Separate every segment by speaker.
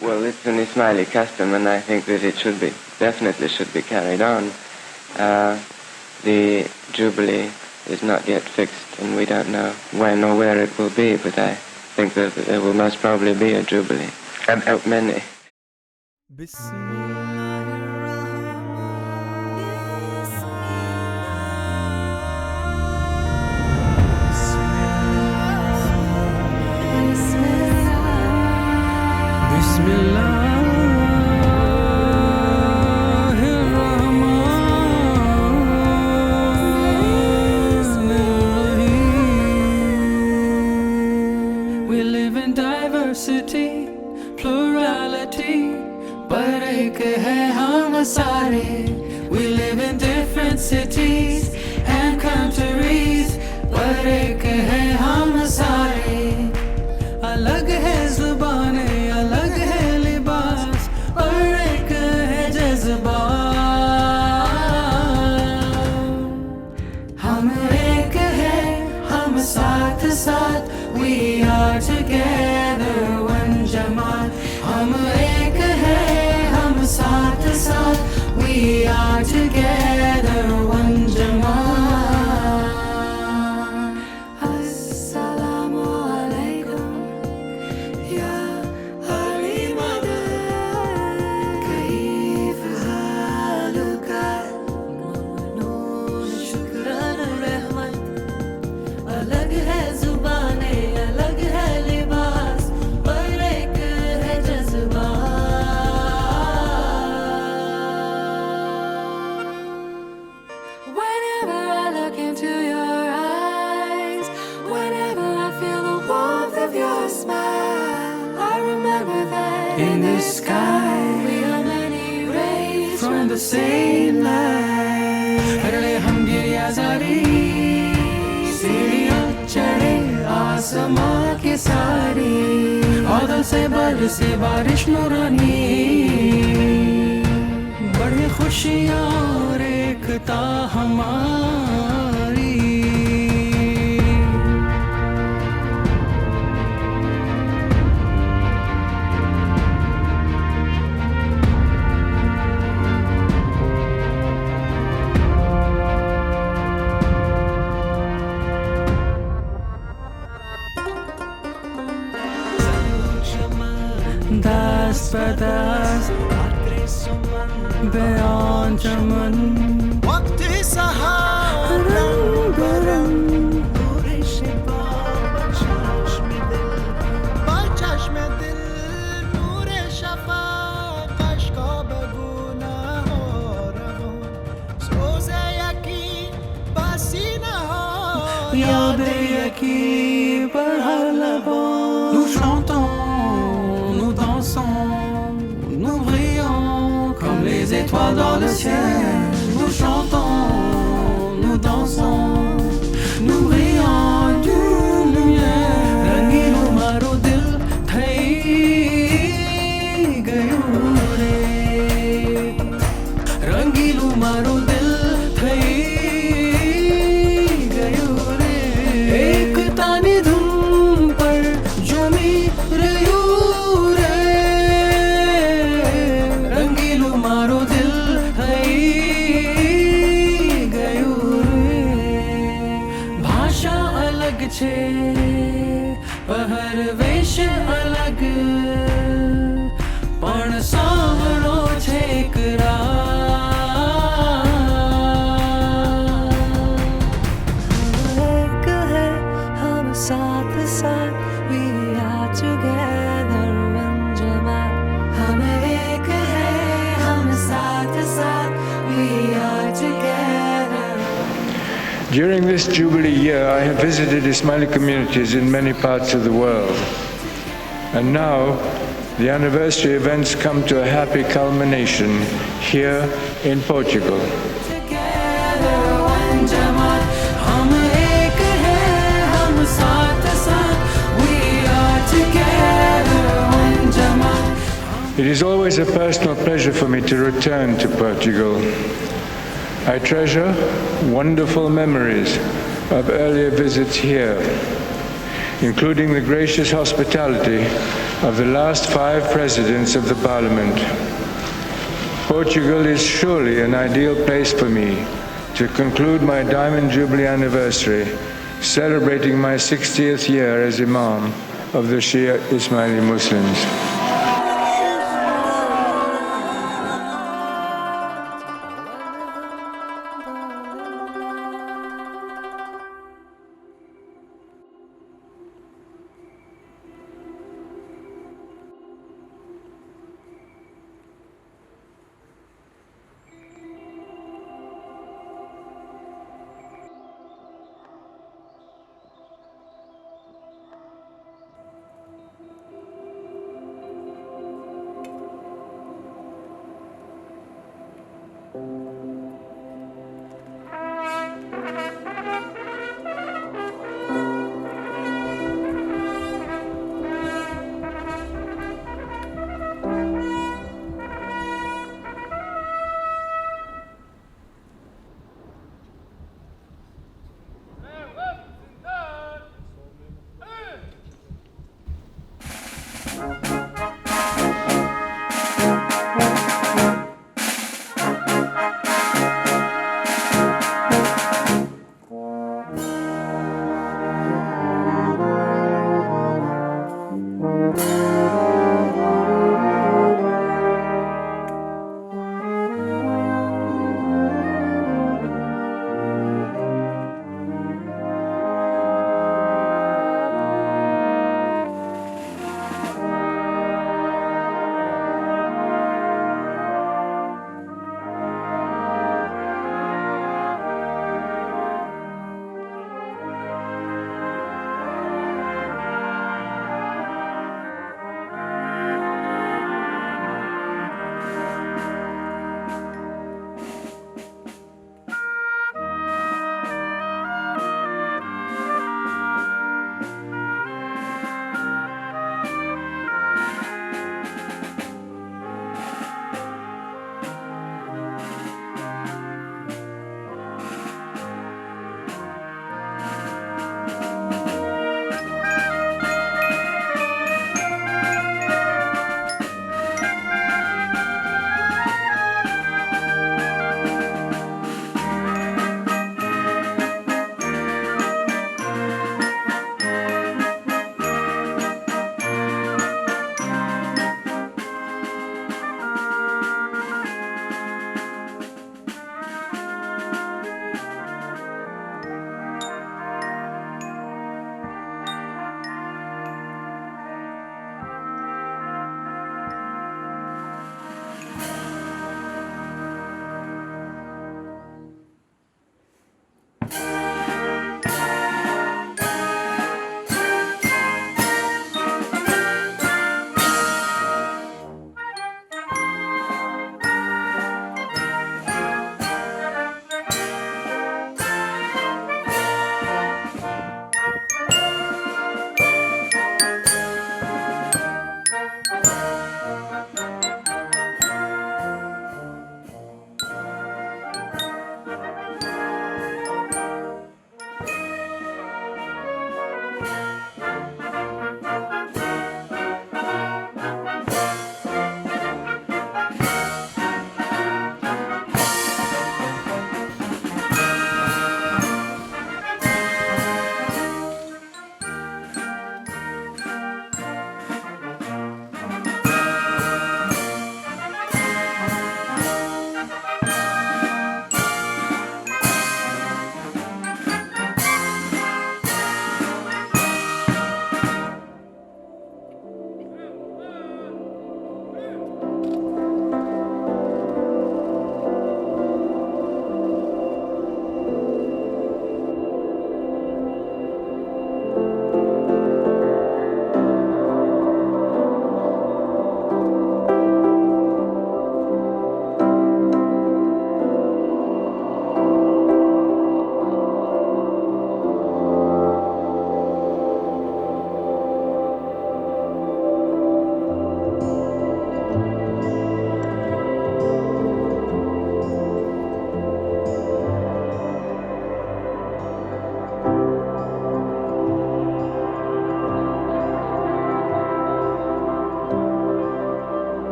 Speaker 1: Well, it's an Ismaili custom, and I think that it definitely should be carried on. The Jubilee is not yet fixed, and we don't know when or where it will be, but I think that there will most probably be a Jubilee, and many.
Speaker 2: We live in diversity, plurality, but ek hai hum sare. We live in different cities and countries, but ek hai hum sare. Alag hai zubane, alag hai libas, par ek hai jazbaat. Hum ek hai, hum saath saath, we are together, one Jamat. Hum ek hai, hum saath saath, we are together, one Jamat. Assalamu alaikum, ya Ali Madad. Kaif haluka, mamnoon shukran rahmat. Alag hai zubane, alag hai libas, par ek hai jazbaat. Whenever I look into your eyes, whenever I feel the warmth of your smile, I remember that in the sky we are many rays from the same light. Karle hum giriya zari, सीढ़ियाँ चढ़े आसमां के सारी, बादल से बरसे बारिश नूरानी, बड़ी खुशियाँ और एकता हमारी. दस बदस बयान चमन
Speaker 3: वक्त सहार
Speaker 2: रंग बरंग
Speaker 3: नूरे शिफा बचश्म दिल नूरे शफा कश्का बगुना हो रहो सोज़े यकीन बसी न हो
Speaker 2: याद यकी पर हलबon. Nous chantons, nous dansons, nous brillons comme les étoiles dans le ciel. Nous chantons, nous dansons, nous brillons d'une lumière. Rangilo maro dil thai gayo re, rangilo maro dil thai gayo re. Ekta ni dhum par jumi rayo re, rangilo maro dil thai gayo re. Bhasha alag chhe, पहरवेश अलग, पण सावरो छे एक है हम साथ साथ, we are together, one Jamat. हम एक है हम साथ साथ, we are together.
Speaker 4: During this Jubilee year, I have visited Ismaili communities in many parts of the world. And now, the anniversary events come to a happy culmination here in Portugal.
Speaker 2: Together, one Jamat. हम एक हैं, हम साथ साथ, we are together, one Jamat.
Speaker 4: It is always a personal pleasure for me to return to Portugal. I treasure wonderful memories of earlier visits here, including the gracious hospitality of the last 5 presidents of the Parliament. Portugal is surely an ideal place for me to conclude my Diamond Jubilee anniversary, celebrating my 60th year as Imam of the Shia Ismaili Muslims.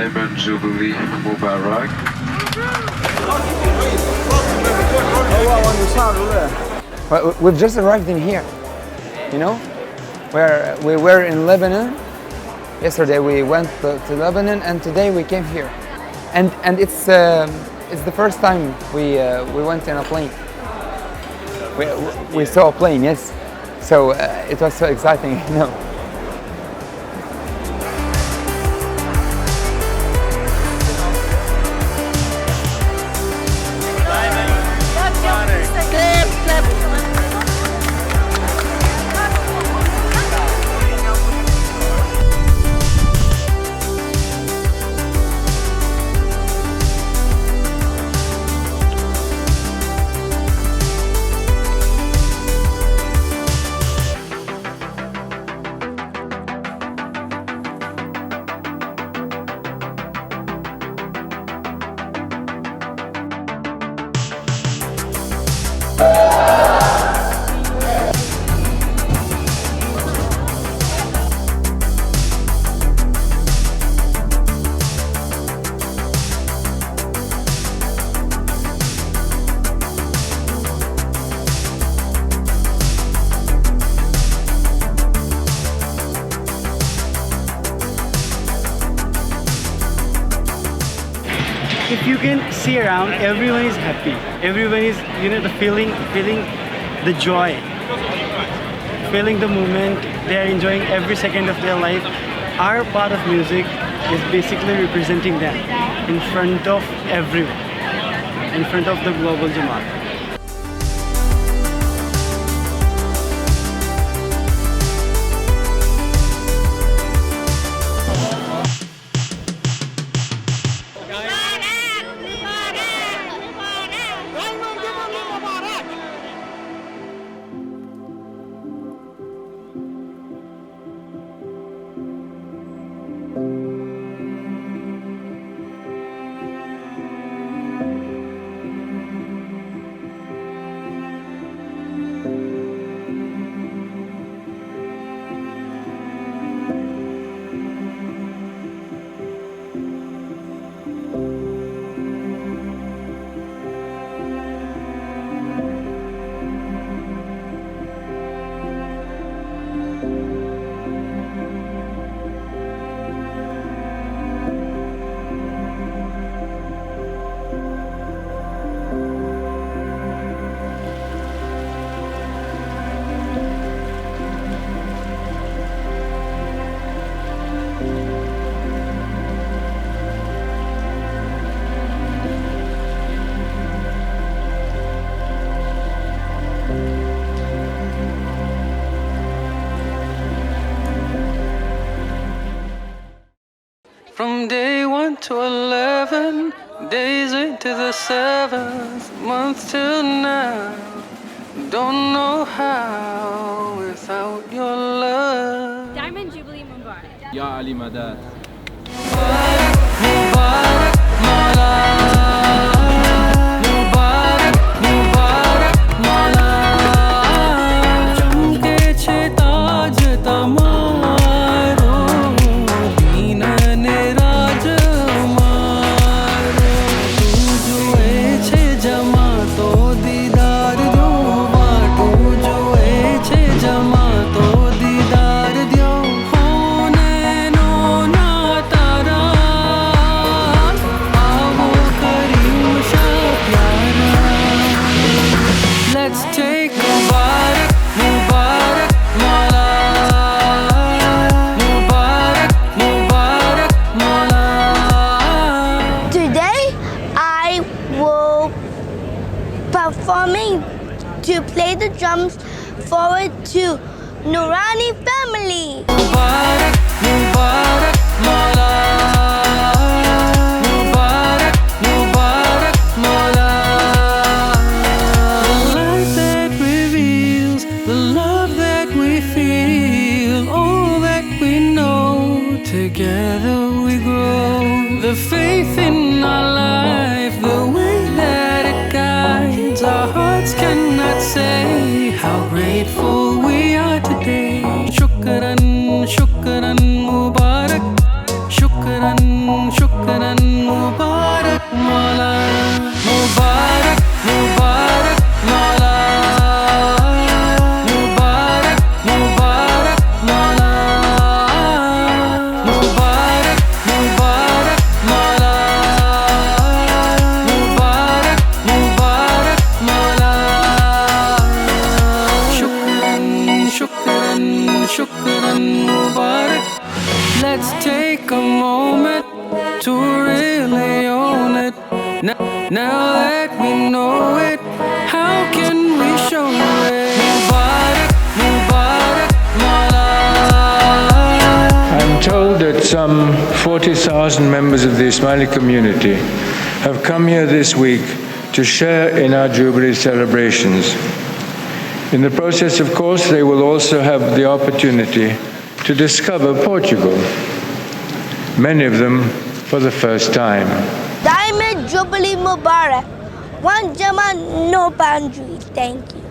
Speaker 4: Diamond Jubilee Mubarak.
Speaker 5: Well, we've just arrived in here, you know, where we were in Lebanon. Yesterday we went to Lebanon, and today we came here, and it's the first time we went in a plane. We saw a plane, yes. So it was so exciting, you know.
Speaker 6: If you can see around, everyone is happy. Everyone is, you know, the feeling the joy, feeling the moment. They are enjoying every second of their life. Our part of music is basically representing them in front of everyone, in front of the global Jamat.
Speaker 7: From day 1 to 11, days 8 to the 7th month till now. Don't know how without your love.
Speaker 8: Diamond Jubilee Mubarak.
Speaker 9: Ya Ali Madad.
Speaker 7: Mubarak, Mawlana. Mubarak, Mubarak, Mawlana. Chamke che taaj tamaro, deenane raaj maro. Tu jo che jamato didar do, tu jo che jamato didar do. Hone no na tara, aavo karim sha pyara. Let's take Mubarak, Mubarak, Mawlana. Mubarak, Mubarak, Mawlana.
Speaker 10: Today I will performing to play the drums forward to Noorani family.
Speaker 7: Mubarak, Mubarak, Mawlana. Mubarak, Mubarak, Mawlana. The light that reveals the love that we feel, all that we know, together we grow. The faith in our life, the way that it guides, our hearts cannot say how grateful we are today. Shukran, shukran, Mubarak. Shukran, shukran. Let's take a moment to really own it. Now that we know it, how can we show it? Mubarak, Mubarak, Mawlana.
Speaker 4: I'm told that some 40,000 members of the Ismaili community have come here this week to share in our Jubilee celebrations. In the process, of course, they will also have the opportunity to discover Portugal, many of them for the first time.
Speaker 10: Diamond Jubilee Mubarak. One Jamat, no boundary. Thank you.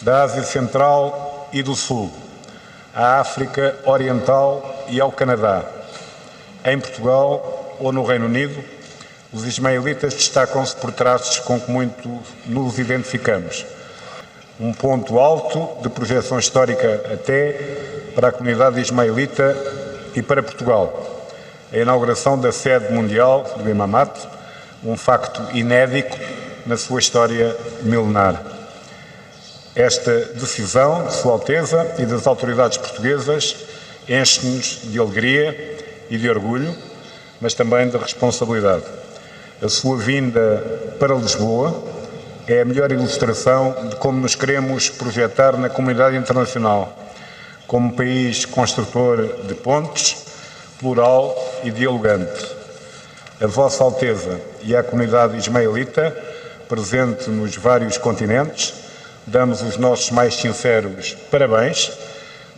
Speaker 8: Da Ásia Central e do Sul, à África Oriental e ao Canadá. Em Portugal ou no Reino Unido, os ismaelitas destacam-se por traços com que muito nos identificamos. Um ponto alto de projeção histórica até para a comunidade ismaelita e para Portugal. A inauguração da sede mundial do Jamat, um facto inédito na sua história milenar. Esta decisão de Sua Alteza e das autoridades portuguesas enche-nos de alegria e de orgulho, mas também de responsabilidade. A sua vinda para Lisboa é a melhor ilustração de como nos queremos projetar na comunidade internacional, como país construtor de pontes, plural e dialogante. A Vossa Alteza e a comunidade ismaelita, presente nos vários continentes, damos os nossos mais sinceros parabéns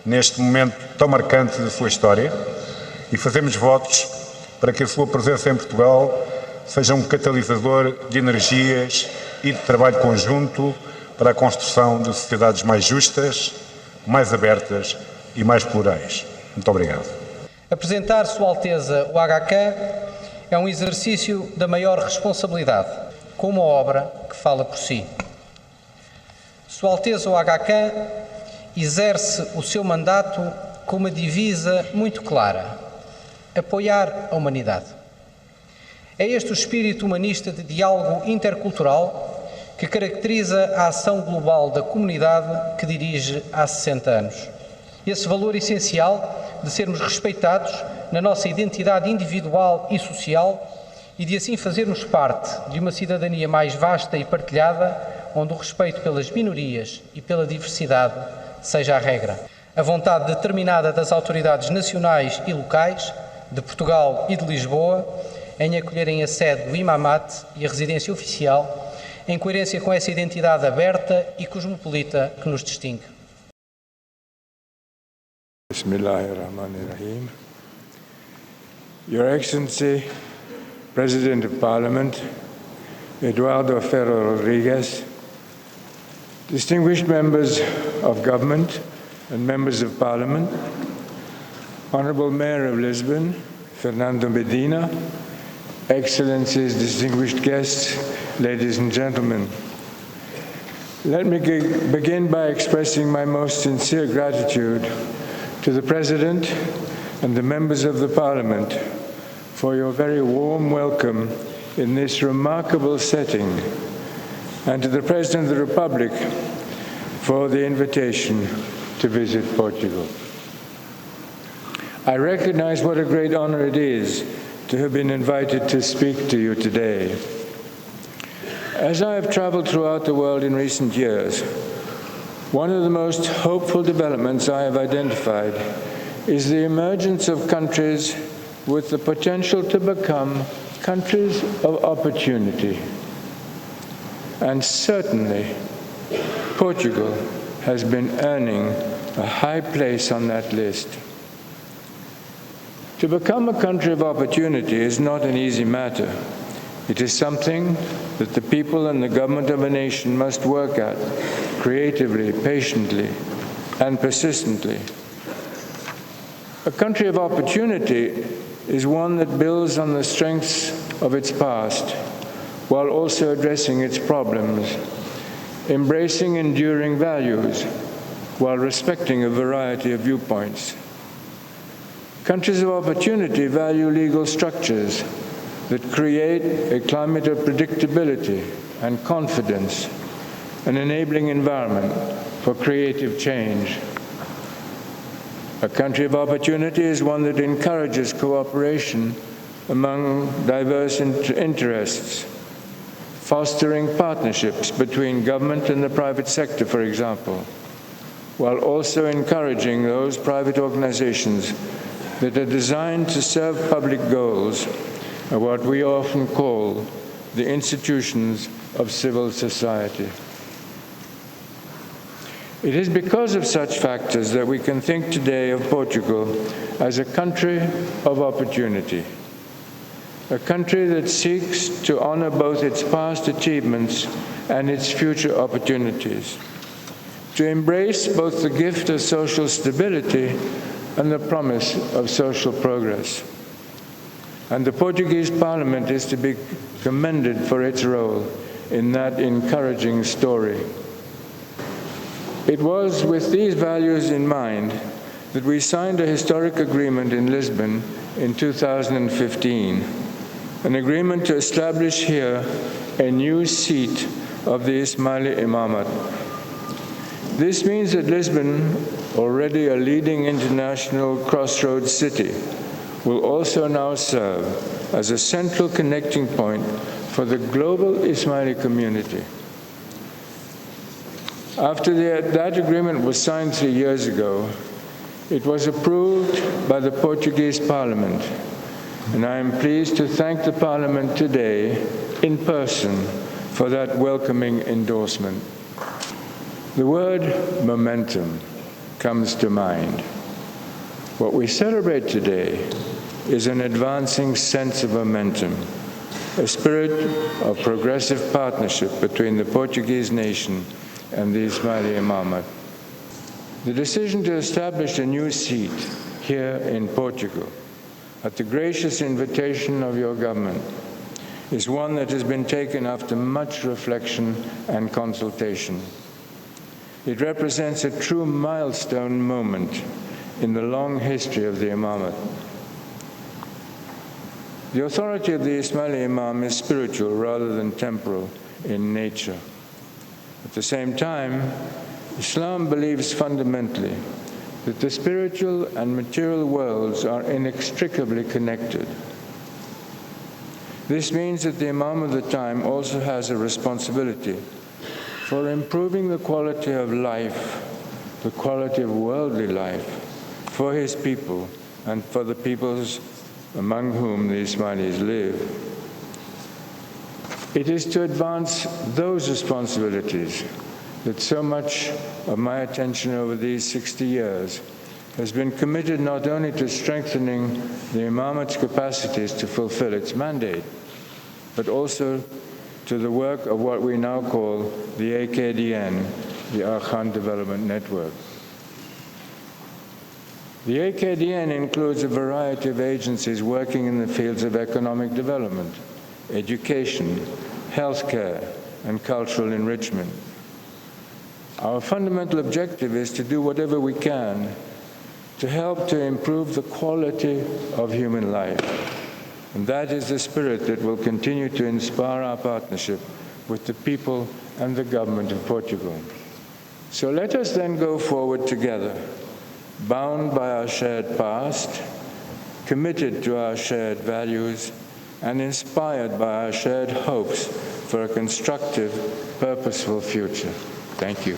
Speaker 8: neste momento tão marcante da sua história e fazemos votos para que a sua presença em Portugal seja um catalisador de energias e de trabalho conjunto para a construção de sociedades mais justas, mais abertas e mais plurais. Muito obrigado.
Speaker 9: Apresentar Sua Alteza o HK é um exercício da maior responsabilidade, com uma obra que fala por si. Sua Alteza o HK exerce o seu mandato com uma divisa muito clara: apoiar a humanidade. É este o espírito humanista de diálogo intercultural que caracteriza a ação global da comunidade que dirige há 60 anos. Esse valor essencial de sermos respeitados na nossa identidade individual e social e de assim fazermos parte de uma cidadania mais vasta e partilhada, onde o respeito pelas minorias e pela diversidade seja a regra. A vontade determinada das autoridades nacionais e locais, de Portugal e de Lisboa, em acolherem a sede do Imamat e a residência oficial, em coerência com essa identidade aberta e cosmopolita que nos distingue.
Speaker 4: Bismillahirrahmanirrahim. Your Excellency, President of Parliament, Eduardo Ferro Rodriguez, distinguished members of government and members of Parliament, Honorable Mayor of Lisbon, Fernando Medina, Excellencies, distinguished guests, ladies and gentlemen. Let me begin by expressing my most sincere gratitude to the President and the members of the Parliament for your very warm welcome in this remarkable setting, and to the President of the Republic for the invitation to visit Portugal. I recognize what a great honor it is to have been invited to speak to you today. As I have traveled throughout the world in recent years, one of the most hopeful developments I have identified is the emergence of countries with the potential to become countries of opportunity. And certainly, Portugal has been earning a high place on that list. To become a country of opportunity is not an easy matter. It is something that the people and the government of a nation must work at creatively, patiently, and persistently. A country of opportunity is one that builds on the strengths of its past while also addressing its problems, embracing enduring values while respecting a variety of viewpoints. Countries of opportunity value legal structures that create a climate of predictability and confidence, an enabling environment for creative change. A country of opportunity is one that encourages cooperation among diverse interests, fostering partnerships between government and the private sector, for example, while also encouraging those private organizations that are designed to serve public goals, or what we often call the institutions of civil society. It is because of such factors that we can think today of Portugal as a country of opportunity, a country that seeks to honor both its past achievements and its future opportunities, to embrace both the gift of social stability and the promise of social progress. And the Portuguese Parliament is to be commended for its role in that encouraging story. It was with these values in mind that we signed a historic agreement in Lisbon in 2015, an agreement to establish here a new seat of the Ismaili Imamate. This means that Lisbon, already a leading international crossroads city, will also now serve as a central connecting point for the global Ismaili community. After that agreement was signed 3 years ago, it was approved by the Portuguese Parliament, and I am pleased to thank the Parliament today in person for that welcoming endorsement. The word momentum comes to mind. What we celebrate today is an advancing sense of momentum, a spirit of progressive partnership between the Portuguese nation and the Ismaili Imamate. The decision to establish a new seat here in Portugal, at the gracious invitation of your government, is one that has been taken after much reflection and consultation. It represents a true milestone moment in the long history of the Imamate. The authority of the Ismaili Imam is spiritual rather than temporal in nature. At the same time, Islam believes fundamentally that the spiritual and material worlds are inextricably connected. This means that the Imam of the time also has a responsibility for improving the quality of life, the quality of worldly life, for his people and for the peoples among whom the Ismailis live. It is to advance those responsibilities that so much of my attention over these 60 years has been committed not only to strengthening the Imamat's capacities to fulfill its mandate, but also to the work of what we now call the AKDN, the Arkan Development Network. The AKDN includes a variety of agencies working in the fields of economic development, education, healthcare, and cultural enrichment. Our fundamental objective is to do whatever we can to help to improve the quality of human life. And that is the spirit that will continue to inspire our partnership with the people and the government of Portugal. So let us then go forward together, bound by our shared past, committed to our shared values, and inspired by our shared hopes for a constructive, purposeful future. Thank you.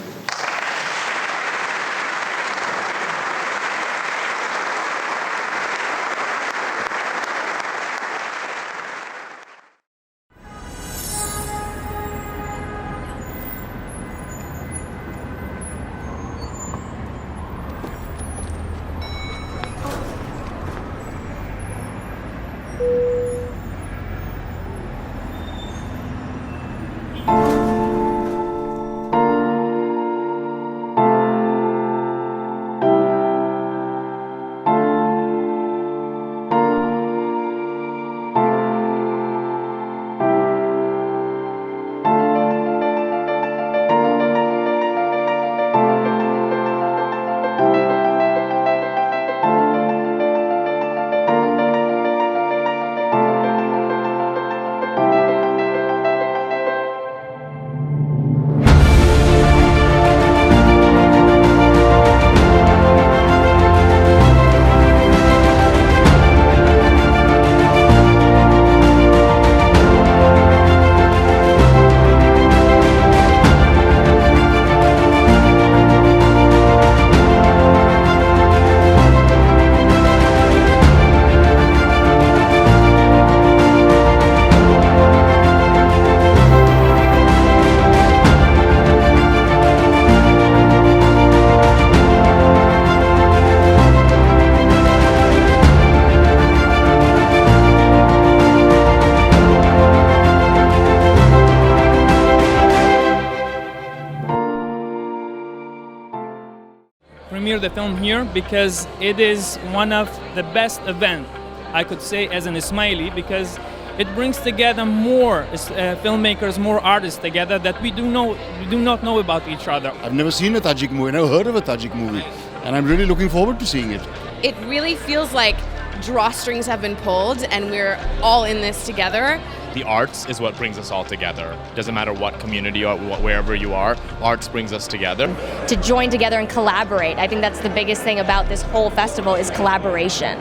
Speaker 11: Premiere the film here because it is one of the best events, I could say, as an Ismaili, because it brings together more filmmakers, more artists together that we do not know about each other.
Speaker 12: I've never seen a Tajik movie, never heard of a Tajik movie, and I'm really looking forward to seeing it.
Speaker 13: It really feels like drawstrings have been pulled and we're all in this together.
Speaker 14: The arts is what brings us all together. Doesn't matter what community or wherever you are, arts brings us together.
Speaker 15: To join together and collaborate. I think that's the biggest thing about this whole festival is collaboration.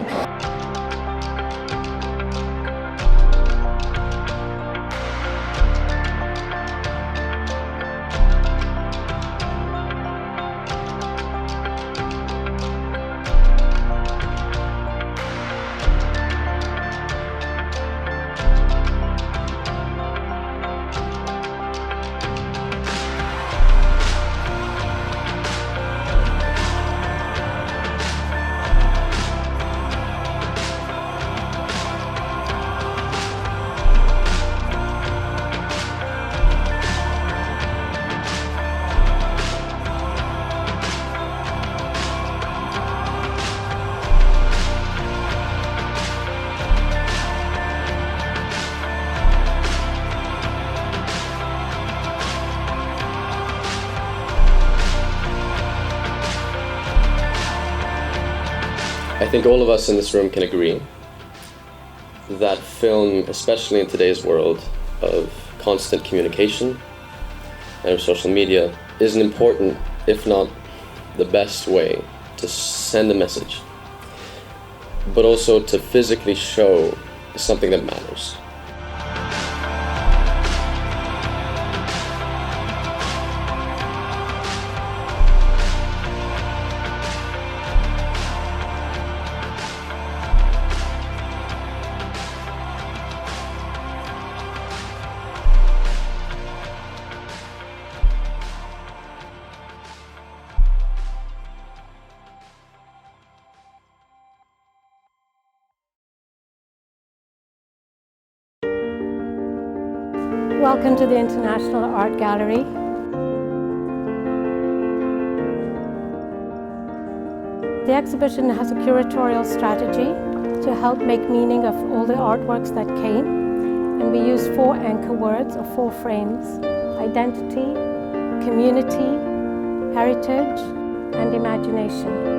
Speaker 16: I think all of us in this room can agree that film, especially in today's world of constant communication and of social media, is an important, if not the best way to send a message, but also to physically show something that matters.
Speaker 17: Welcome to the International Art Gallery. The exhibition has a curatorial strategy to help make meaning of all the artworks that came, and we use 4 anchor words or 4 frames: identity, community, heritage, and imagination.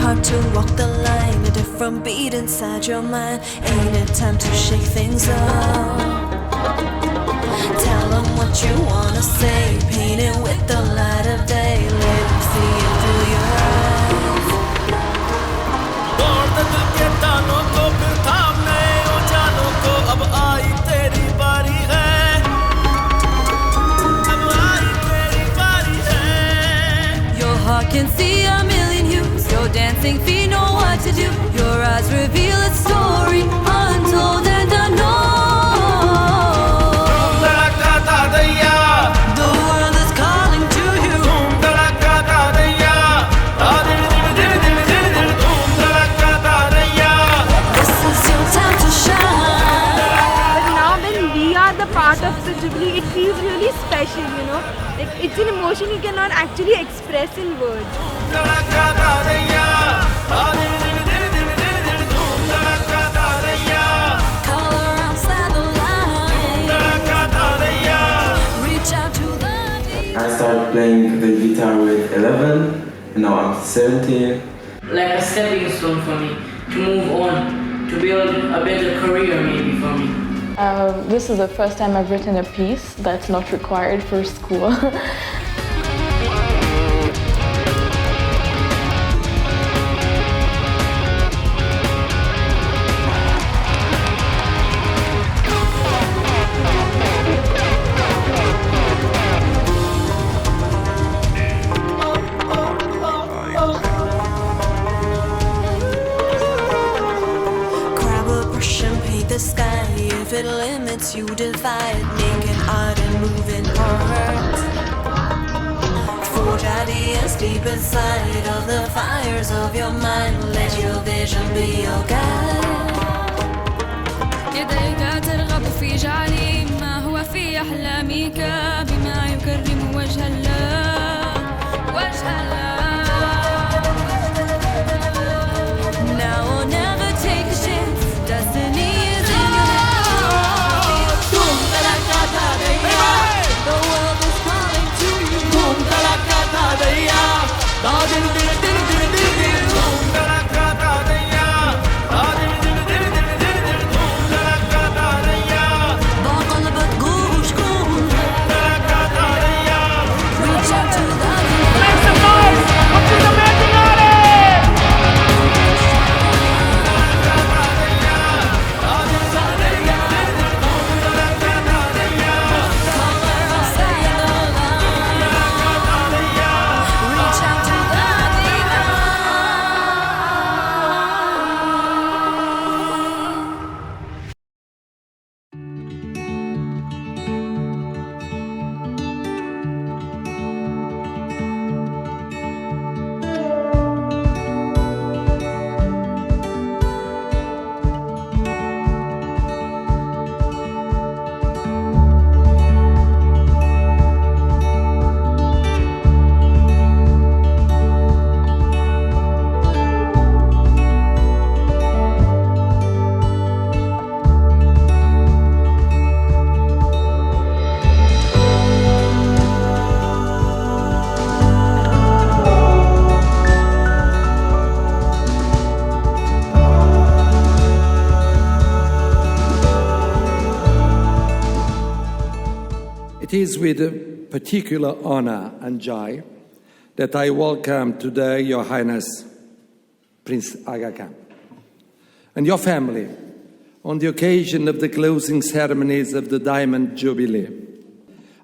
Speaker 2: Hard to walk the line, a different beat inside your mind. Ain't it time to shake things up? Tell them what you wanna say, paint it with the light of day. Let them see it through your eyes.
Speaker 3: दौड़ते दिल के तानों को फिर थामने उजालों को अब आई तेरी बारी है, अब आई तेरी बारी है.
Speaker 2: Your heart can see a million hues. Your dancing feet know what to do. Your eyes reveal a story untold and unknown. The world is calling to you. This is your time to shine.
Speaker 18: But now when we are the part of the Jubilee, it feels really special, you know. Like, it's an emotion you cannot actually express in words.
Speaker 19: I started playing the guitar with 11, and now I'm 17.
Speaker 20: Like a stepping stone for me, to move on, to build a better career maybe for me.
Speaker 21: This is the first time I've written a piece that's not required for school.
Speaker 2: The sky, if it limits you, divide, making art and moving parts. Forge ideas deep inside of the fires of your mind. Let your vision be your guide.
Speaker 22: يديك ترغب في جعل ما هو في أحلامك بما يكرم وجه الله وجه الله.
Speaker 2: Now or never take a chance. Destiny. The world is calling to you.
Speaker 1: It is with particular honor and joy that I welcome today Your Highness Prince Aga Khan and your family on the occasion of the closing ceremonies of the Diamond Jubilee.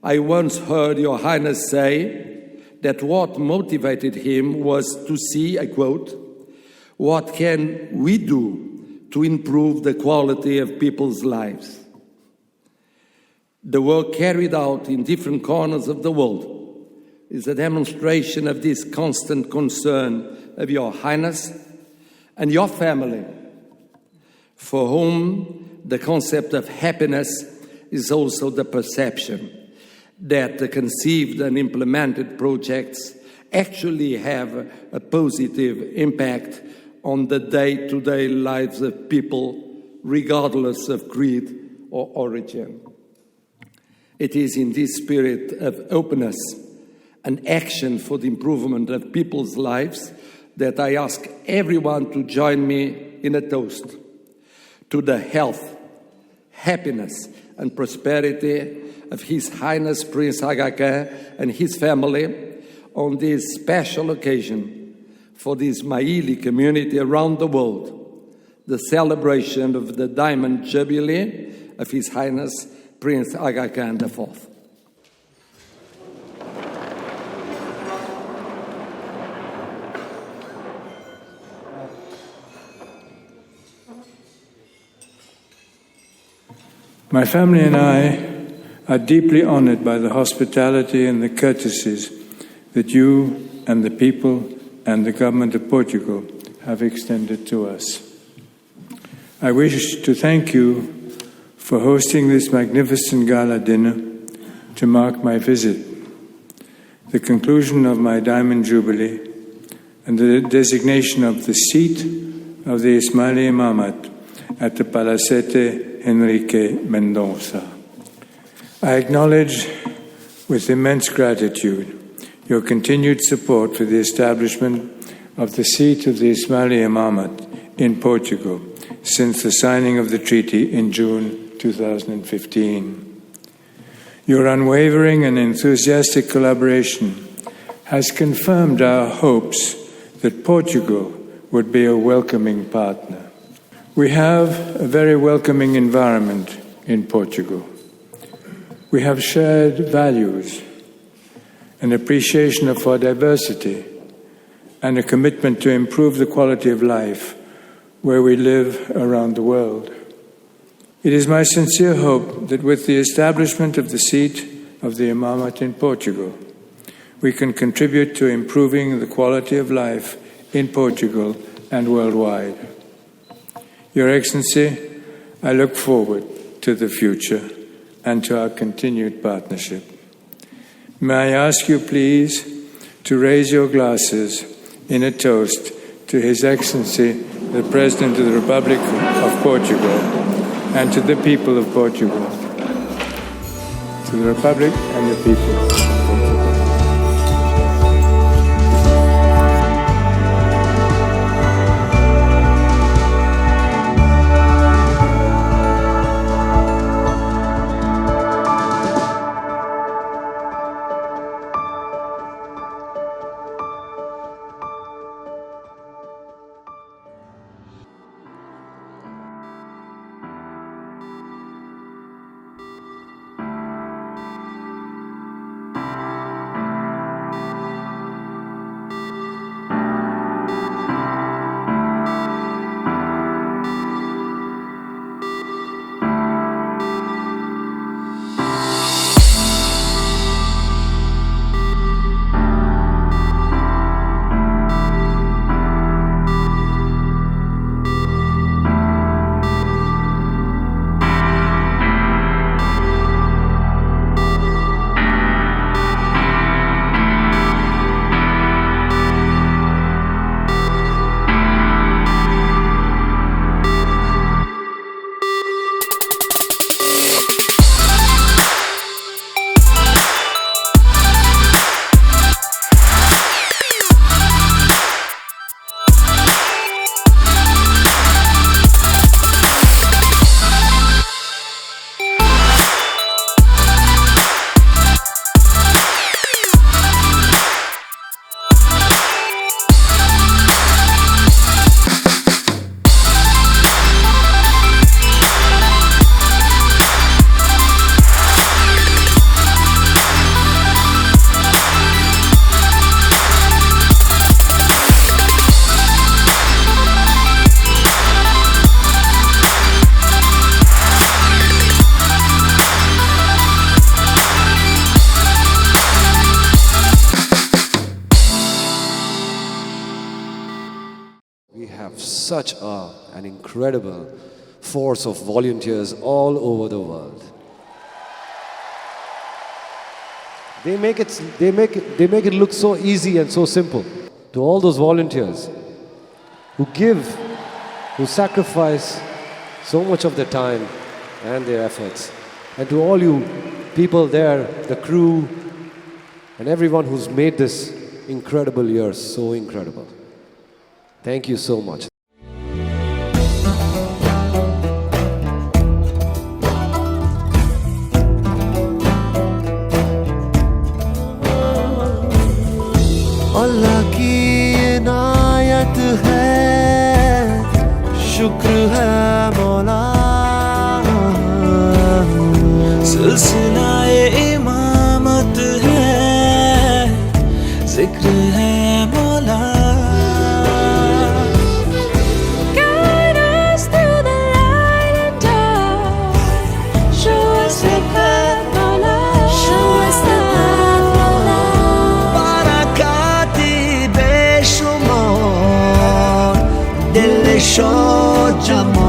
Speaker 1: I once heard Your Highness say that what motivated him was to see, I quote, "What can we do to improve the quality of people's lives?" The work carried out in different corners of the world is a demonstration of this constant concern of Your Highness and your family, for whom the concept of happiness is also the perception that the conceived and implemented projects actually have a positive impact on the day-to-day lives of people, regardless of creed or origin. It is in this spirit of openness and action for the improvement of people's lives that I ask everyone to join me in a toast to the health, happiness, and prosperity of His Highness Prince Aga Khan and his family on this special occasion for the Ismaili community around the world, the celebration of the Diamond Jubilee of His Highness Prince Aga Khan IV.
Speaker 4: My family and I are deeply honored by the hospitality and the courtesies that you and the people and the government of Portugal have extended to us. I wish to thank you for hosting this magnificent gala dinner to mark my visit, the conclusion of my Diamond Jubilee, and the designation of the seat of the Ismaili Imamate at the Palacete Enrique Mendonça. I acknowledge with immense gratitude your continued support for the establishment of the seat of the Ismaili Imamate in Portugal since the signing of the treaty in June 2015. Your unwavering and enthusiastic collaboration has confirmed our hopes that Portugal would be a welcoming partner. We have a very welcoming environment in Portugal. We have shared values, an appreciation for diversity, and a commitment to improve the quality of life where we live around the world. It is my sincere hope that with the establishment of the seat of the Imamate in Portugal, we can contribute to improving the quality of life in Portugal and worldwide. Your Excellency, I look forward to the future and to our continued partnership. May I ask you, please, to raise your glasses in a toast to His Excellency, the President of the Republic of Portugal, and to the people of Portugal. To the Republic and the people of Portugal.
Speaker 5: such an incredible force of volunteers all over the world. They make it look so easy and so simple. To all those volunteers who give, who sacrifice so much of their time and their efforts, and to all you people there, the crew, and everyone who's made this incredible year so incredible. Thank you so much.
Speaker 3: अल्लाह की इनायत है, शुक्र है मौला, सिलसिला-ए इमामत है, जिक्र है मौला.
Speaker 2: Guide us through the light and dark. Show us the path, Mawla. Show us the path, Mawla.
Speaker 3: Barakati beshumar, dil-e-sho Jamat.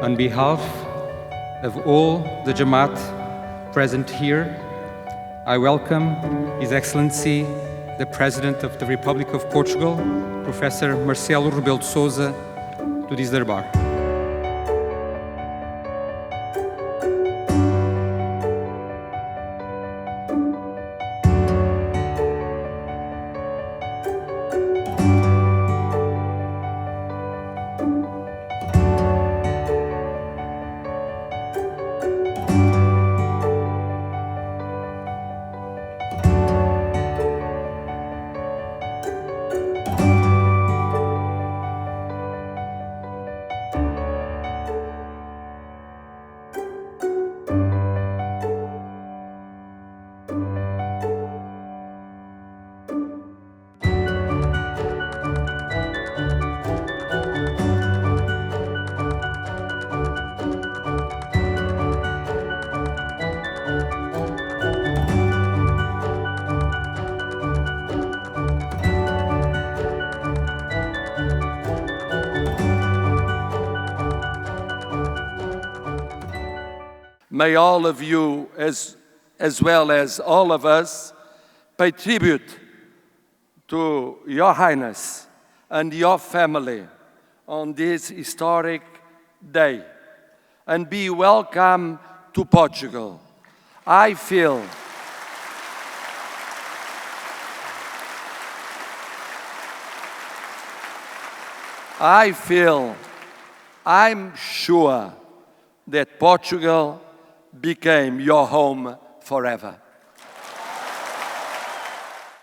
Speaker 6: On behalf of all the Jamat present here, I welcome His Excellency, the President of the Republic of Portugal, Professor Marcelo Rebelo de Sousa, to this Darbar.
Speaker 1: May all of you, as well as all of us, pay tribute to Your Highness and your family on this historic day, and be welcome to Portugal. I feel I'm sure that Portugal became your home forever.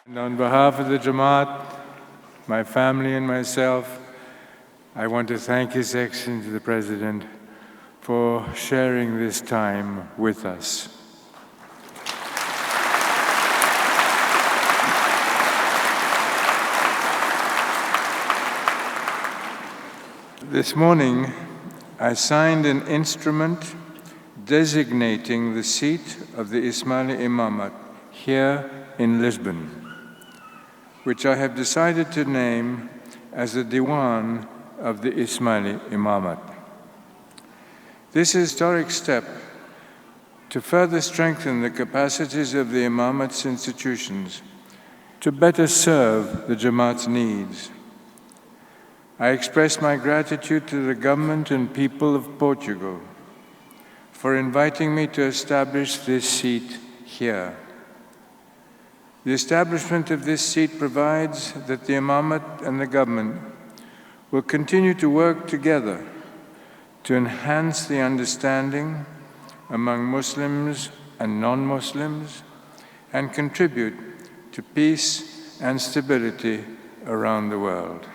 Speaker 4: And on behalf of the Jamat, my family and myself, I want to thank His Excellency the President for sharing this time with us. This morning, I signed an instrument designating the seat of the Ismaili Imamate here in Lisbon, which I have decided to name as the Diwan of the Ismaili Imamate. This historic step to further strengthen the capacities of the Imamate's institutions to better serve the Jamat's needs. I express my gratitude to the government and people of Portugal for inviting me to establish this seat here. The establishment of this seat provides that the Imamate and the government will continue to work together to enhance the understanding among Muslims and non-Muslims and contribute to peace and stability around the world.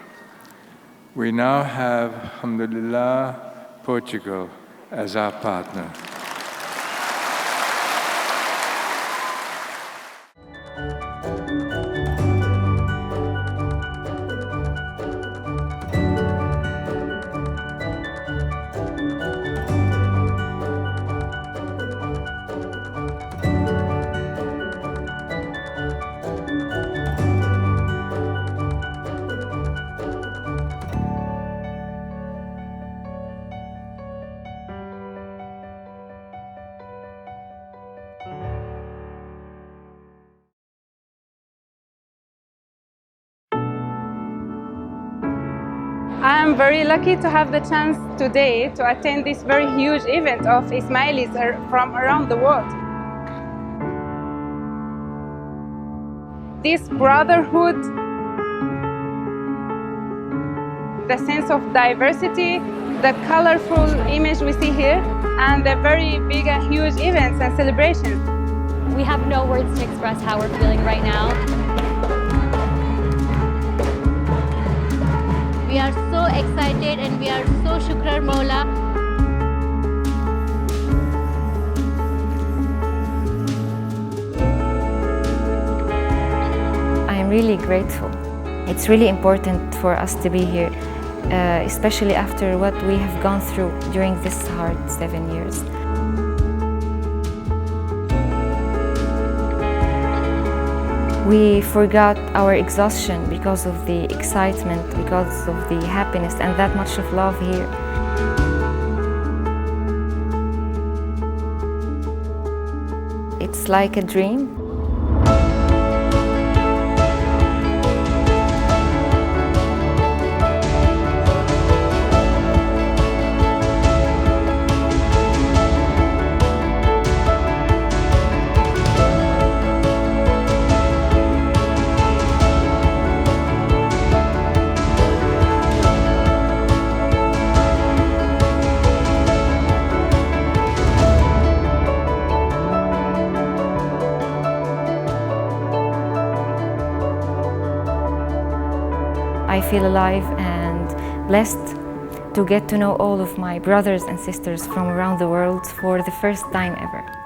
Speaker 4: We now have, alhamdulillah, Portugal as our partner.
Speaker 7: I am very lucky to have the chance today to attend this very huge event of Ismailis from around the world. This brotherhood, the sense of diversity, the colorful image we see here, and the very big and huge events and celebrations.
Speaker 15: We have no words to express how we're feeling right now.
Speaker 23: We are so excited and we are so shukrar Mawla.
Speaker 24: I am really grateful. It's really important for us to be here, especially after what we have gone through during this hard 7 years. We forgot our exhaustion because of the excitement, because of the happiness and that much of love here. It's like a dream. I feel alive and blessed to get to know all of my brothers and sisters from around the world for the first time ever.